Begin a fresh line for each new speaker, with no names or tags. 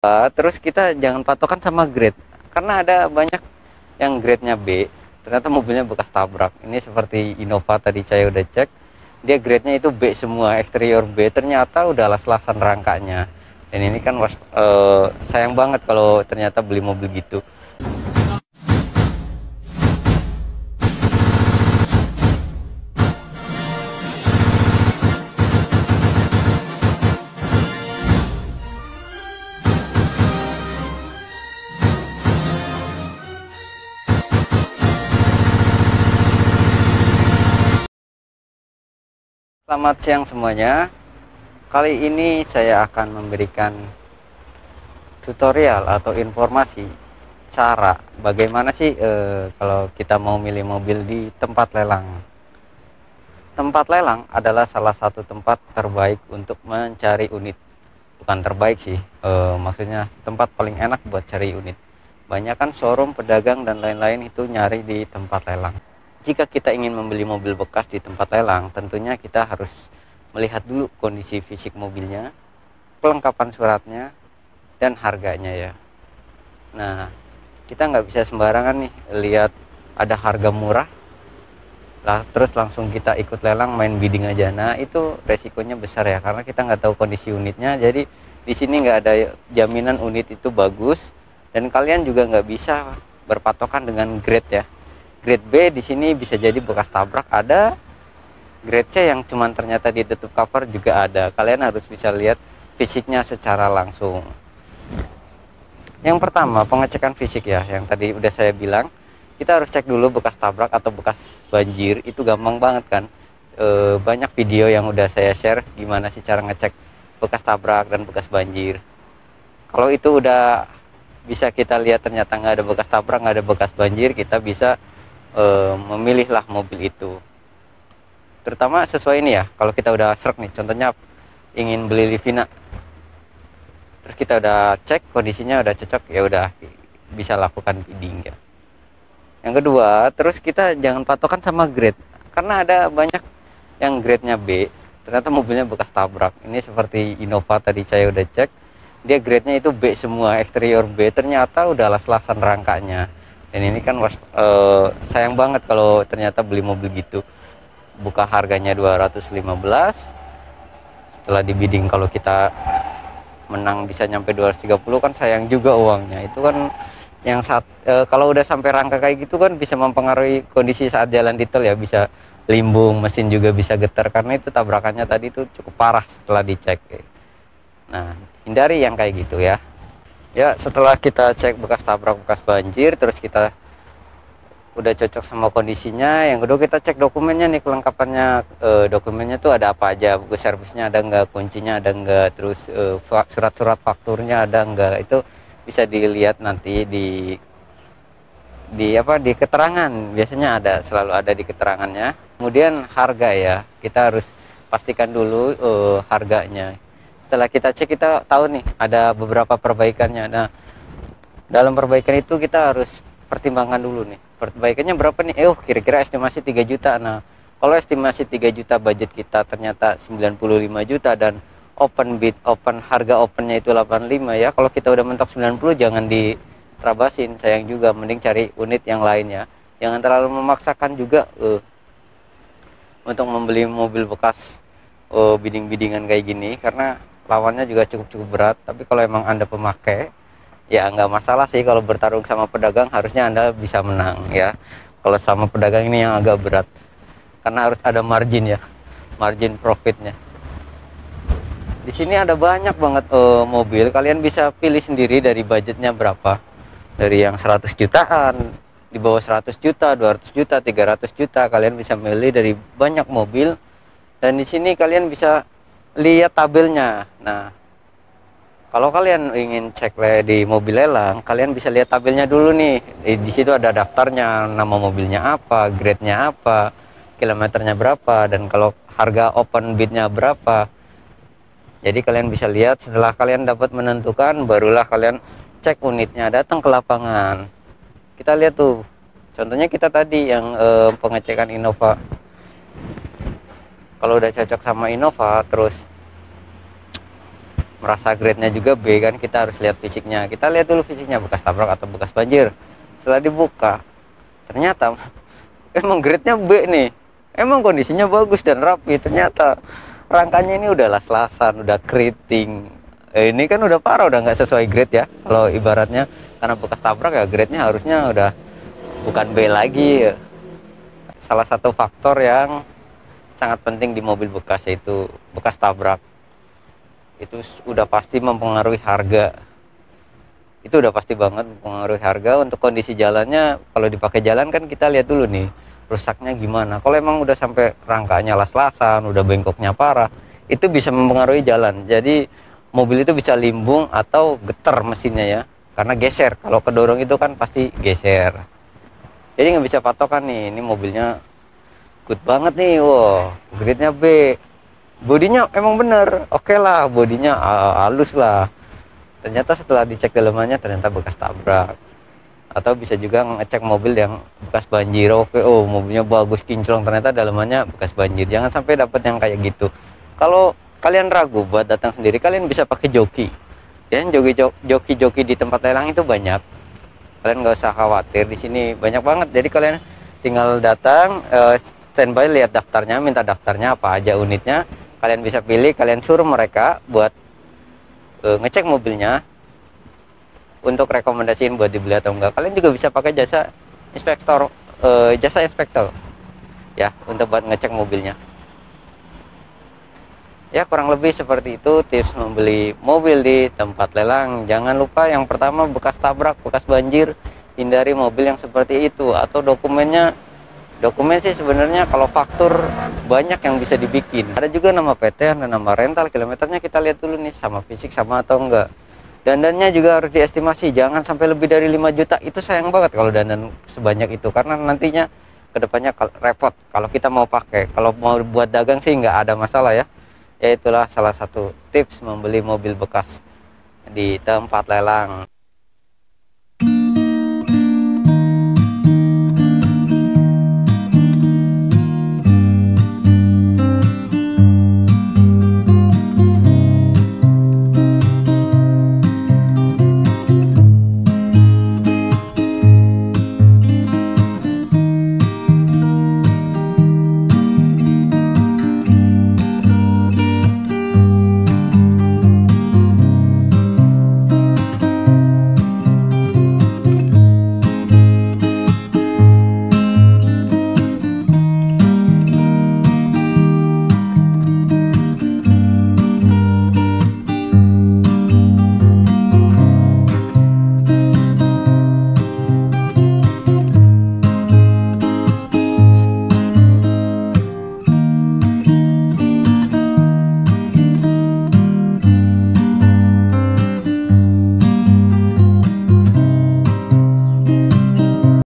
Terus kita jangan patokan sama grade, karena ada banyak yang grade-nya B, ternyata mobilnya bekas tabrak. Ini seperti Innova tadi saya udah cek, dia grade-nya itu B semua, eksterior B, ternyata udah las-lasan rangkanya. Dan ini kan sayang banget kalau ternyata beli mobil gitu. Selamat siang semuanya. Kali ini saya akan memberikan tutorial atau informasi cara bagaimana sih kalau kita mau milih mobil di tempat lelang. Tempat lelang adalah salah satu tempat terbaik untuk mencari unit. Bukan terbaik sih, maksudnya tempat paling enak buat cari unit. Banyak kan showroom, pedagang, dan lain-lain itu nyari di tempat lelang. Jika kita ingin membeli mobil bekas di tempat lelang, tentunya kita harus melihat dulu kondisi fisik mobilnya, kelengkapan suratnya, dan harganya ya. Nah, kita nggak bisa sembarangan nih lihat ada harga murah lah terus langsung kita ikut lelang main bidding aja. Nah, itu resikonya besar ya, karena kita nggak tahu kondisi unitnya. Jadi di sini nggak ada jaminan unit itu bagus, dan kalian juga nggak bisa berpatokan dengan grade ya. Grade B di sini bisa jadi bekas tabrak ada, grade C yang cuman ternyata ditutup cover juga ada. Kalian harus bisa lihat fisiknya secara langsung. Yang pertama, pengecekan fisik ya, yang tadi udah saya bilang, kita harus cek dulu bekas tabrak atau bekas banjir. Itu gampang banget kan, banyak video yang udah saya share gimana sih cara ngecek bekas tabrak dan bekas banjir. Kalau itu udah bisa kita lihat ternyata nggak ada bekas tabrak, nggak ada bekas banjir, kita bisa memilihlah mobil itu. Terutama sesuai ini ya, kalau kita udah search nih, contohnya ingin beli Livina, terus kita udah cek kondisinya udah cocok, ya udah bisa lakukan bidding ya. Yang kedua, terus kita jangan patokan sama grade, karena ada banyak yang grade-nya B, ternyata mobilnya bekas tabrak. Ini seperti Innova tadi saya udah cek, dia grade-nya itu B semua, eksterior B, ternyata udah las-lasan rangkanya. Dan ini kan sayang banget kalau ternyata beli mobil gitu. Buka harganya 215, setelah di bidding kalau kita menang bisa nyampe 230, kan sayang juga uangnya. Itu kan yang kalau udah sampai rangka kayak gitu kan bisa mempengaruhi kondisi saat jalan detail ya, bisa limbung, mesin juga bisa getar, karena itu tabrakannya tadi itu cukup parah setelah dicek. Nah, hindari yang kayak gitu ya. Ya, setelah kita cek bekas tabrak, bekas banjir, terus kita udah cocok sama kondisinya, yang kedua kita cek dokumennya nih, kelengkapannya. Dokumennya tuh ada apa aja, buku servisnya ada nggak, kuncinya ada nggak, terus surat-surat fakturnya ada nggak. Itu bisa dilihat nanti di keterangan, biasanya ada, selalu ada di keterangannya. Kemudian harga ya, kita harus pastikan dulu harganya. Setelah kita cek, kita tahu nih ada beberapa perbaikannya. Nah, dalam perbaikan itu kita harus pertimbangkan dulu nih, perbaikannya berapa nih, kira-kira estimasi 3 juta. Nah, kalau estimasi 3 juta, budget kita ternyata 95 juta dan open bid, harga opennya itu 85 ya, kalau kita udah mentok 90 jangan diterabasin, sayang juga, mending cari unit yang lainnya. Jangan terlalu memaksakan juga untuk membeli mobil bekas bidding-biddingan kayak gini, karena lawannya juga cukup berat. Tapi kalau emang Anda pemakai, ya nggak masalah sih. Kalau bertarung sama pedagang harusnya Anda bisa menang ya. Kalau sama pedagang ini yang agak berat, karena harus ada margin ya, margin profitnya. Di sini ada banyak banget mobil, kalian bisa pilih sendiri dari budgetnya berapa. Dari yang 100 jutaan, di bawah 100 juta, 200 juta, 300 juta, kalian bisa milih dari banyak mobil. Dan di sini kalian bisa lihat tabelnya. Nah, kalau kalian ingin cek di mobil lelang, kalian bisa lihat tabelnya dulu nih. Di situ ada daftarnya, nama mobilnya apa, grade-nya apa, kilometernya berapa, dan kalau harga open bid-nya berapa. Jadi kalian bisa lihat. Setelah kalian dapat menentukan, barulah kalian cek unitnya, datang ke lapangan. Kita lihat tuh, contohnya kita tadi yang pengecekan Innova. Kalau udah cocok sama Innova, terus merasa grade-nya juga B kan, kita harus lihat fisiknya. Kita lihat dulu fisiknya, bekas tabrak atau bekas banjir. Setelah dibuka, ternyata emang grade-nya B nih, emang kondisinya bagus dan rapi. Ternyata rangkanya ini udah las-lasan, udah keriting. Ini kan udah parah, udah nggak sesuai grade ya. Kalau ibaratnya karena bekas tabrak ya, grade-nya harusnya udah bukan B lagi. Salah satu faktor yang sangat penting di mobil bekas yaitu bekas tabrak. Itu udah pasti mempengaruhi harga. Itu udah pasti banget mempengaruhi harga. Untuk kondisi jalannya, kalau dipakai jalan kan kita lihat dulu nih rusaknya gimana. Kalau emang udah sampai rangkanya las-lasan, udah bengkoknya parah, itu bisa mempengaruhi jalan. Jadi mobil itu bisa limbung atau getar mesinnya ya, karena geser. Kalau kedorong itu kan pasti geser. Jadi nggak bisa patokan nih, ini mobilnya good banget nih, wow, grade-nya B, bodinya emang bener, oke lah, bodinya halus lah. Ternyata setelah dicek dalamannya ternyata bekas tabrak. Atau bisa juga ngecek mobil yang bekas banjir, oke, oh mobilnya bagus kinclong, ternyata dalamannya bekas banjir. Jangan sampai dapat yang kayak gitu. Kalau kalian ragu buat datang sendiri, kalian bisa pakai joki. Ya, joki di tempat lelang itu banyak. Kalian nggak usah khawatir, di sini banyak banget. Jadi kalian tinggal datang, standby, lihat daftarnya, minta daftarnya apa aja unitnya. Kalian bisa pilih, kalian suruh mereka buat ngecek mobilnya untuk rekomendasiin buat dibeli atau enggak. Kalian juga bisa pakai jasa inspektor, jasa inspektor ya, untuk buat ngecek mobilnya. Ya, kurang lebih seperti itu tips membeli mobil di tempat lelang. Jangan lupa yang pertama, bekas tabrak, bekas banjir, hindari mobil yang seperti itu. Atau dokumen sih sebenarnya kalau faktur banyak yang bisa dibikin. Ada juga nama PT dan nama rental, kilometernya kita lihat dulu nih sama fisik sama atau enggak. Dandannya juga harus diestimasi, jangan sampai lebih dari 5 juta. Itu sayang banget kalau dandan sebanyak itu, karena nantinya kedepannya repot kalau kita mau pakai. Kalau mau buat dagang sih nggak ada masalah ya. Ya itulah salah satu tips membeli mobil bekas di tempat lelang.